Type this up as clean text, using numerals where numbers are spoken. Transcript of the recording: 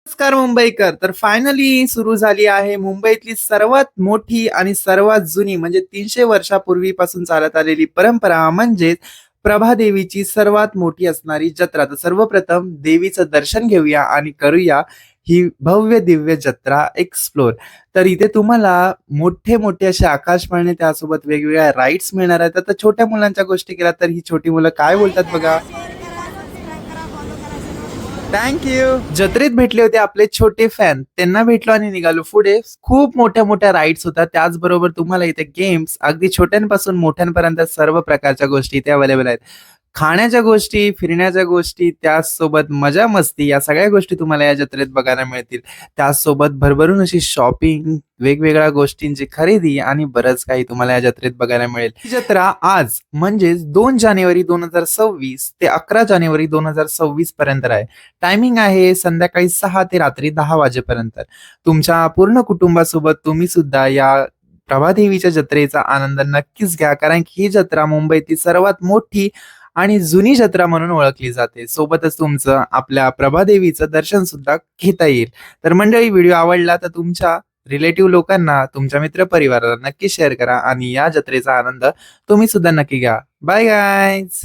नमस्कार मुंबईकर. तर फायनली सुरू झाली आहे मुंबईतली सर्वात मोठी आणि सर्वात जुनी म्हणजे 300 वर्षापूर्वीपासून चालत आलेली परंपरा म्हणजेच प्रभादेवीची सर्वात मोठी असणारी जत्रा. तर सर्वप्रथम देवीचं दर्शन घेऊया आणि करूया ही भव्य दिव्य जत्रा एक्सप्लोर. तर इथे तुम्हाला मोठे मोठे असे आकाश पाळणे त्यासोबत वेगवेगळ्या राईड्स मिळणार आहेत. आता छोट्या मुलांच्या गोष्टी केल्या तर ही छोटी मुलं काय बोलतात बघा. थँक्यू. जत्रेत भेटले होते आपले छोटे फॅन, त्यांना भेटलो आणि निघालो पुढे. खूप मोठ्या मोठ्या राईड्स होत्या, त्याचबरोबर तुम्हाला इथे गेम्स अगदी छोट्यांपासून मोठ्यांपर्यंत सर्व प्रकारच्या गोष्टी इथे अवेलेबल आहेत. खाण्याच्या गोष्टी, फिरण्याच्या गोष्टी, त्याचसोबत मजा मस्ती या सगळ्या गोष्टी तुम्हाला या जत्रेत बघायला मिळतील. त्याचसोबत भरभरून अशी शॉपिंग, वेगवेगळ्या गोष्टींची खरेदी आणि बरंच काही तुम्हाला या जत्रेत बघायला मिळेल. ही जत्रा आज म्हणजेच 2 जानेवारी 2026 ते 11 जानेवारी 2026 पर्यंत आहे. टायमिंग आहे संध्याकाळी 6 ते रात्री 10 वाजेपर्यंत. तुमच्या पूर्ण कुटुंबासोबत तुम्ही सुद्धा या प्रभादेवीच्या जत्रेचा आनंद नक्कीच घ्या, कारण की ही जत्रा मुंबईतील सर्वात मोठी आणि जुनी जत्रा म्हणून ओळखली जाते. सोबतच तुमचं आपल्या प्रभादेवीचं दर्शन सुद्धा घेता येईल. तर मंडळी, व्हिडिओ आवडला तर तुमच्या रिलेटिव्ह लोकांना, तुमच्या मित्रपरिवाराला नक्की शेअर करा आणि या जत्रेचा आनंद तुम्ही सुद्धा नक्की घ्या. Bye guys.